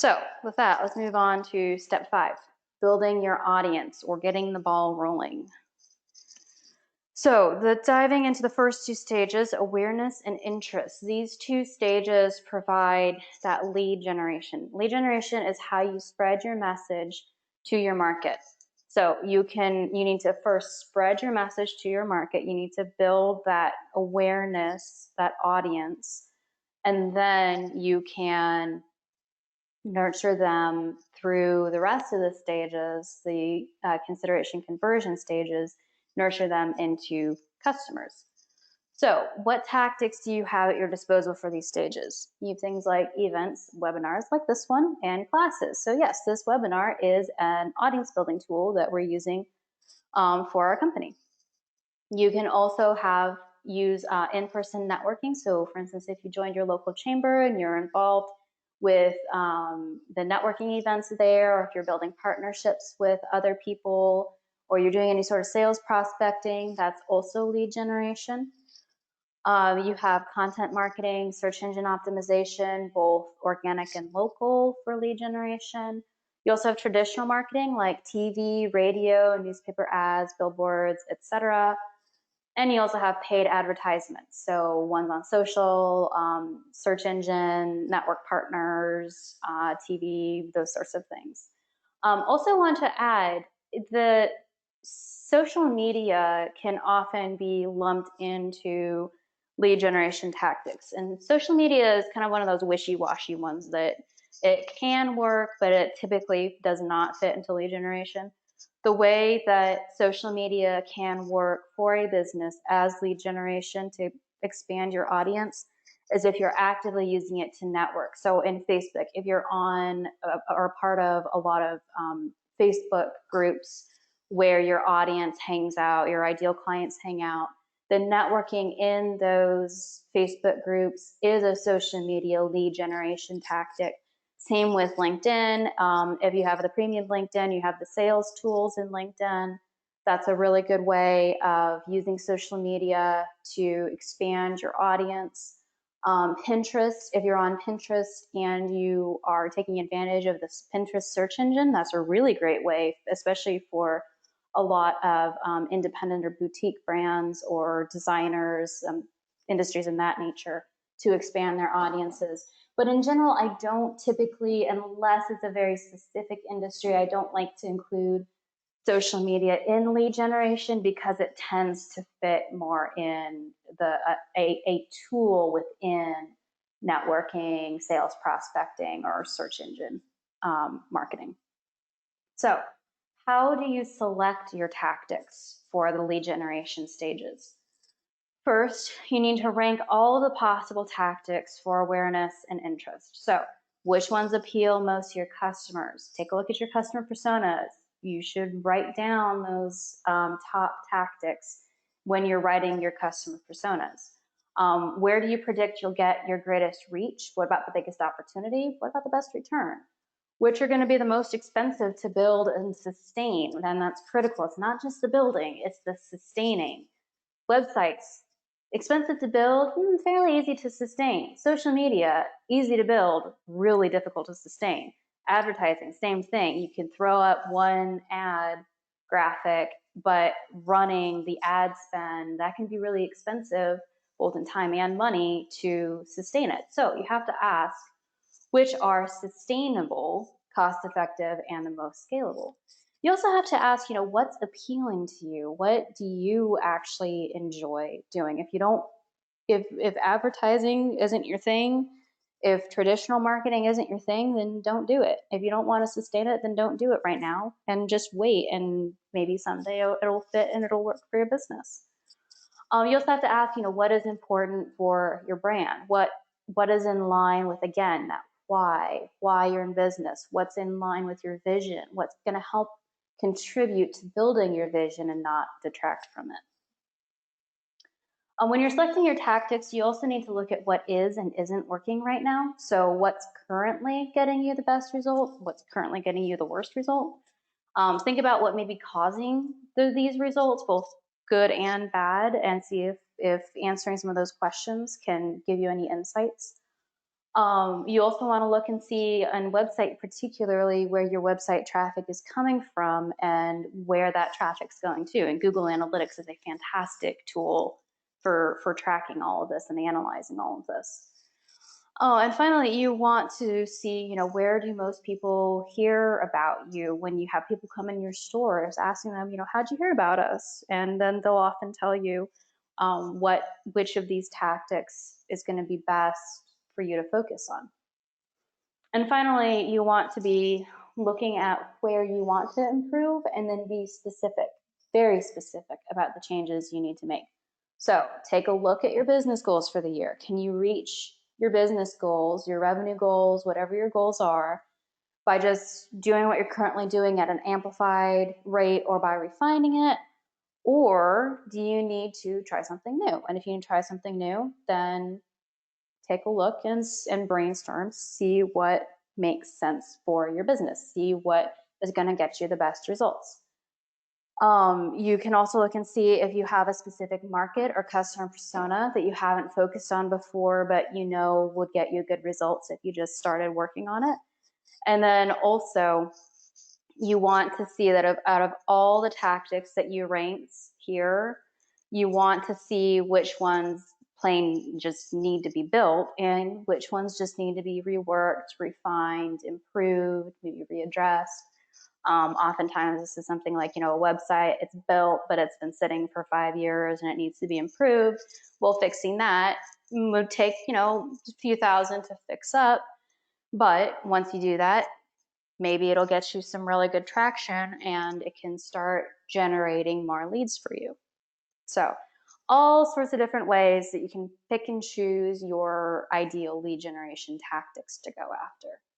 So with that, let's move on to step 5, building your audience or getting the ball rolling. So diving into the first 2 stages, awareness and interest. These 2 stages provide that lead generation. Lead generation is how you spread your message to your market. So you need to first spread your message to your market. You need to build that awareness, that audience, and then you can nurture them through the rest of the stages, the consideration conversion stages, nurture them into customers. So what tactics do you have at your disposal for these stages? You have things like events, webinars like this one, and classes. So yes, this webinar is an audience building tool that we're using for our company. You can also use in-person networking. So for instance, if you joined your local chamber and you're involved with the networking events there, or if you're building partnerships with other people, or you're doing any sort of sales prospecting, that's also lead generation. You have content marketing, search engine optimization, both organic and local for lead generation. You also have traditional marketing like TV, radio, newspaper ads, billboards, etc. And you also have paid advertisements, so ones on social, search engine, network partners, TV, those sorts of things. Also want to add that social media can often be lumped into lead generation tactics. And social media is kind of one of those wishy-washy ones that it can work, but it typically does not fit into lead generation. The way that social media can work for a business as lead generation to expand your audience is if you're actively using it to network. So in Facebook, if you're on or part of a lot of Facebook groups where your audience hangs out, your ideal clients hang out, the networking in those Facebook groups is a social media lead generation tactic. Same with LinkedIn. If you have the premium LinkedIn, you have the sales tools in LinkedIn. That's a really good way of using social media to expand your audience. Pinterest, if you're on Pinterest and you are taking advantage of this Pinterest search engine, that's a really great way, especially for a lot of independent or boutique brands or designers, industries in that nature, to expand their audiences. But in general, I don't typically, unless it's a very specific industry, I don't like to include social media in lead generation because it tends to fit more in a tool within networking, sales prospecting, or search engine marketing. So how do you select your tactics for the lead generation stages? First, you need to rank all of the possible tactics for awareness and interest. So which ones appeal most to your customers? Take a look at your customer personas. You should write down those top tactics when you're writing your customer personas. Where do you predict you'll get your greatest reach? What about the biggest opportunity? What about the best return? Which are going to be the most expensive to build and sustain? And that's critical. It's not just the building, it's the sustaining. Websites, expensive to build, fairly easy to sustain. Social media, easy to build, really difficult to sustain. Advertising, same thing. You can throw up one ad graphic, but running the ad spend, that can be really expensive, both in time and money, to sustain it. So you have to ask which are sustainable, cost-effective, and the most scalable. You also have to ask, what's appealing to you? What do you actually enjoy doing? If advertising isn't your thing, if traditional marketing isn't your thing, then don't do it. If you don't want to sustain it, then don't do it right now and just wait, and maybe someday it'll fit and it'll work for your business. You also have to ask, what is important for your brand? What is in line with, again, that why you're in business? What's in line with your vision? What's going to help contribute to building your vision and not detract from it? When you're selecting your tactics, you also need to look at what is and isn't working right now. So what's currently getting you the best result? What's currently getting you the worst result? Think about what may be causing these results, both good and bad, and see if answering some of those questions can give you any insights. You also want to look and see on website, particularly where your website traffic is coming from and where that traffic's going to. And Google Analytics is a fantastic tool for tracking all of this and analyzing all of this. Oh, and finally, you want to see, where do most people hear about you when you have people come in your stores, asking them, how'd you hear about us? And then they'll often tell you which of these tactics is going to be best for you to focus on. And finally, you want to be looking at where you want to improve and then be specific, very specific about the changes you need to make. So take a look at your business goals for the year. Can you reach your business goals, your revenue goals, whatever your goals are, by just doing what you're currently doing at an amplified rate or by refining it? Or do you need to try something new? And if you need to try something new, then take a look and brainstorm, see what makes sense for your business, see what is going to get you the best results. You can also look and see if you have a specific market or customer persona that you haven't focused on before, but would get you good results if you just started working on it. And then also, you want to see that out of all the tactics that you ranked here, you want to see which ones plain just need to be built and which ones just need to be reworked, refined, improved, maybe readdressed. Oftentimes this is something like, a website, it's built, but it's been sitting for 5 years and it needs to be improved. Well, fixing that would take, a few thousand to fix up. But once you do that, maybe it'll get you some really good traction and it can start generating more leads for you. So all sorts of different ways that you can pick and choose your ideal lead generation tactics to go after.